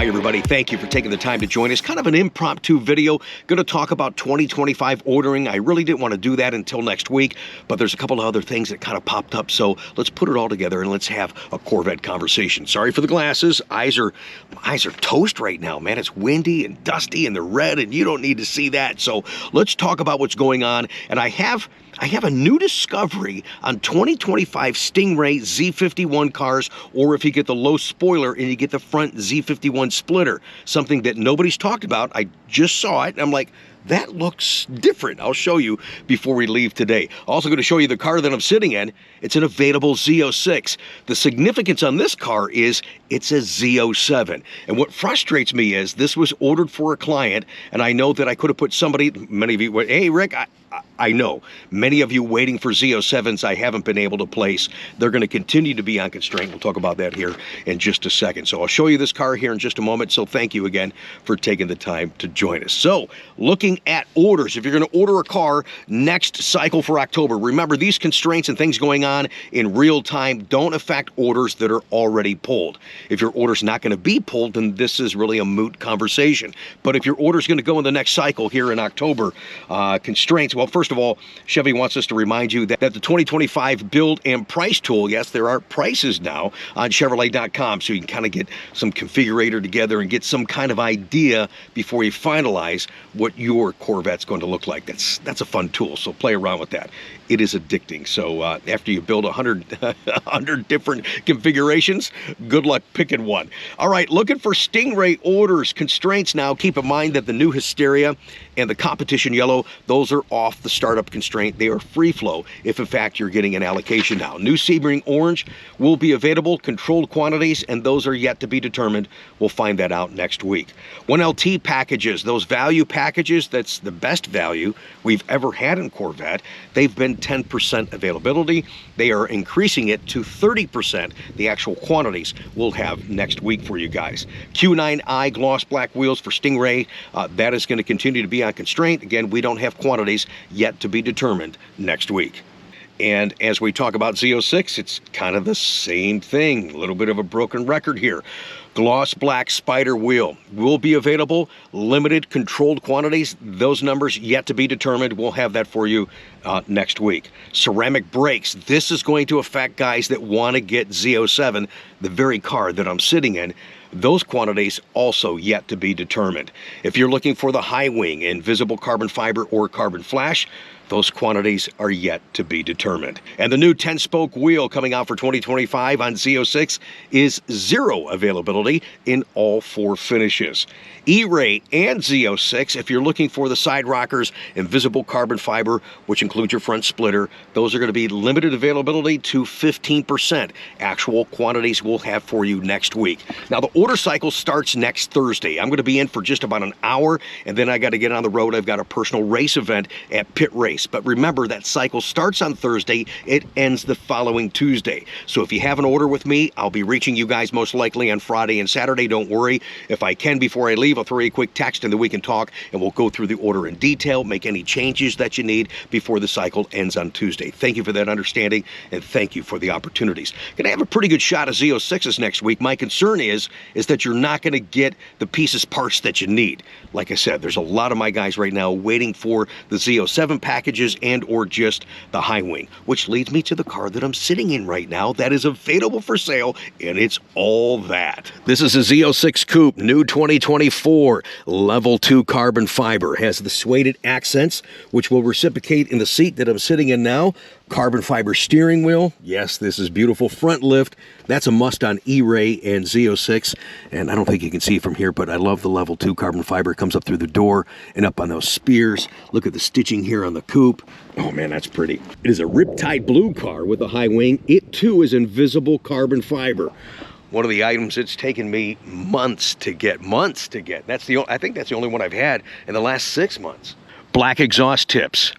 Hi, everybody. Thank you for taking the time to join us. Kind of an impromptu video. Going to talk about 2025 ordering. I really didn't want to do that until next week, but there's a couple of other things that kind of popped up, so let's put it all together and let's have a Corvette conversation. Sorry for the glasses. My eyes are toast right now, man. It's windy and dusty and they're red, and you don't need to see that. So let's talk about what's going on. And I have a new discovery on 2025 Stingray Z51 cars, or if you get the low spoiler and you get the front Z51 splitter, something that nobody's talked about. I just saw it and I'm like, that looks different. I'll show you before we leave today. Also going to show you the car that I'm sitting in. It's an available Z06. The significance on this car is it's a Z07. And what frustrates me is this was ordered for a client, and I know that I could have put somebody, many of you went, hey, Rick, I know. Many of you waiting for Z07s I haven't been able to place. They're going to continue to be on constraint. We'll talk about that here in just a second. So I'll show you this car here in just a moment. So thank you again for taking the time to join us. So looking at orders, if you're going to order a car next cycle for October, remember these constraints and things going on in real time don't affect orders that are already pulled. If your order's not going to be pulled, then this is really a moot conversation. But if your order's going to go in the next cycle here in October, constraints, well, first of all, Chevy wants us to remind you that the 2025 build and price tool, yes, there are prices now on Chevrolet.com, so you can kind of get some configurator together and get some kind of idea before you finalize what your Corvette's going to look like. That's a fun tool, so play around with that. It is addicting. So after you build 100 different configurations, good luck picking one. All right, looking for Stingray orders, constraints now. Keep in mind that the new Hysteria and the competition yellow, those are off the startup constraint. They are free flow if in fact you're getting an allocation now. New Sebring orange will be available, controlled quantities, and those are yet to be determined. We'll find that out next week. 1LT packages, those value packages, that's the best value we've ever had in Corvette. They've been 10% availability. They are increasing it to 30%, the actual quantities we'll have next week for you guys. Q9i gloss black wheels for Stingray, that is going to continue to be on constraint. Again, we don't have quantities yet to be determined next week. And as we talk about Z06, it's kind of the same thing. A little bit of a broken record here. Gloss black spider wheel will be available. Limited controlled quantities. Those numbers yet to be determined. We'll have that for you next week. Ceramic brakes. This is going to affect guys that want to get Z07, the very car that I'm sitting in. Those quantities also yet to be determined. If you're looking for the high wing in visible carbon fiber or carbon flash, those quantities are yet to be determined. And the new 10-spoke wheel coming out for 2025 on Z06 is zero availability in all 4 finishes. E-Ray and Z06, if you're looking for the side rockers in visible carbon fiber, which includes your front splitter, those are going to be limited availability to 15%. Actual quantities we'll have for you next week. Now, the order cycle starts next Thursday. I'm going to be in for just about an hour, and then I got to get on the road. I've got a personal race event at Pit Race. But remember, that cycle starts on Thursday. It ends the following Tuesday. So if you have an order with me, I'll be reaching you guys most likely on Friday and Saturday. Don't worry. If I can before I leave, I'll throw you a quick text and then we can talk and we'll go through the order in detail, make any changes that you need before the cycle ends on Tuesday. Thank you for that understanding, and thank you for the opportunities. Going to have a pretty good shot of Z06s next week. My concern is that you're not going to get the pieces, parts that you need. Like I said, there's a lot of my guys right now waiting for the Z07 packages and or just the high wing, which leads me to the car that I'm sitting in right now that is available for sale, and it's all that. This is a Z06 Coupe, new 2024, level 2 carbon fiber. Has the suede accents, which will reciprocate in the seat that I'm sitting in now. Carbon fiber steering wheel. Yes, this is beautiful. Front lift. That's a must on E-Ray and Z06. And I don't think you can see from here, but I love the level 2 carbon fiber. It comes up through the door and up on those spears. Look at the stitching here on the coupe. Oh man, that's pretty. It is a Riptide blue car with a high wing. It too is invisible carbon fiber. One of the items it's taken me months to get. I think that's the only one I've had in the last 6 months. Black exhaust tips.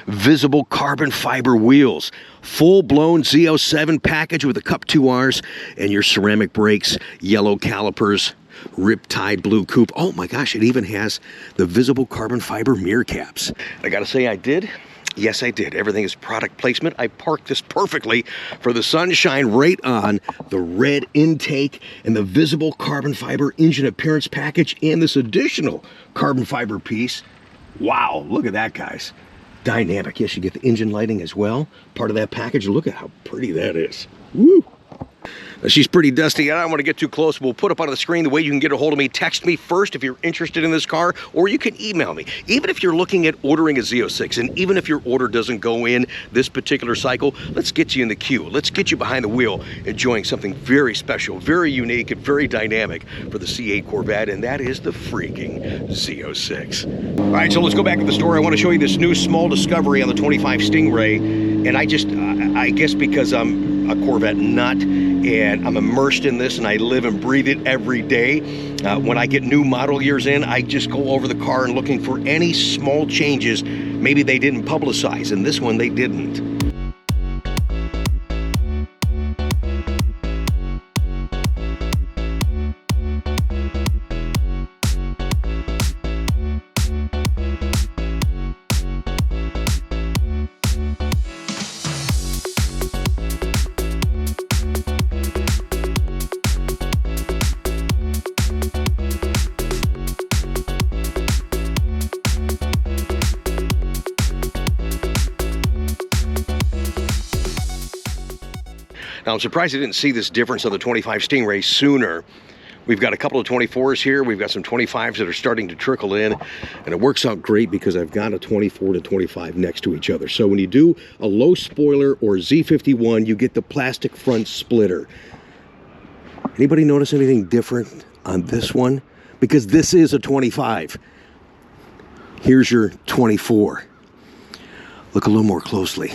Visible carbon fiber wheels, full-blown Z07 package with a Cup 2Rs and your ceramic brakes, yellow calipers, Riptide blue coupe. Oh my gosh, it even has the visible carbon fiber mirror caps. I gotta say, I did Yes, I did. Everything is product placement. I parked this perfectly for the sunshine right on the red intake and the visible carbon fiber engine appearance package and this additional carbon fiber piece. Wow, look at that, guys. Dynamic. Yes, you get the engine lighting as well. Part of that package. Look at how pretty that is. Woo! She's pretty dusty. I don't want to get too close. We'll put up on the screen the way you can get a hold of me. Text me first if you're interested in this car, or you can email me. Even if you're looking at ordering a Z06, and even if your order doesn't go in this particular cycle, let's get you in the queue. Let's get you behind the wheel, enjoying something very special, very unique, and very dynamic for the C8 Corvette, and that is the freaking Z06. All right, so let's go back to the store. I want to show you this new small discovery on the 25 Stingray, and I guess because I'm a Corvette nut, and I'm immersed in this and I live and breathe it every day. When I get new model years in, I just go over the car and looking for any small changes maybe they didn't publicize, and this one they didn't. Now, I'm surprised I didn't see this difference on the 25 Stingray sooner. We've got a couple of 24s here. We've got some 25s that are starting to trickle in, and it works out great because I've got a 24 to 25 next to each other. So when you do a low spoiler or Z51, you get the plastic front splitter. Anybody notice anything different on this one? Because this is a 25. Here's your 24. Look a little more closely.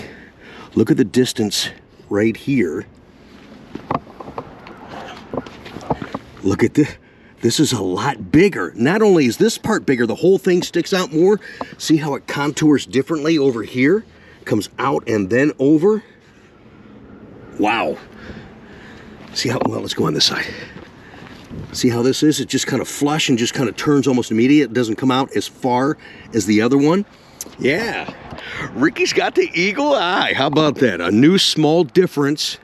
Look at the distance right here. Look at this. This is a lot bigger. Not only is this part bigger, the whole thing sticks out more. See how it contours differently over here? Comes out and then over. Wow. See how, well, let's go on this side. See how this is? It just kind of flush and just kind of turns almost immediate. It doesn't come out as far as the other one. Yeah. Ricky's got the eagle eye. How about that? A new small difference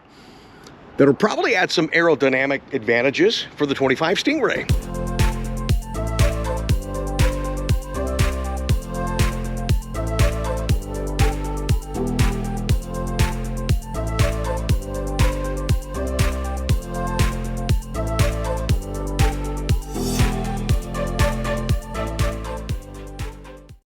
that'll probably add some aerodynamic advantages for the 25 Stingray.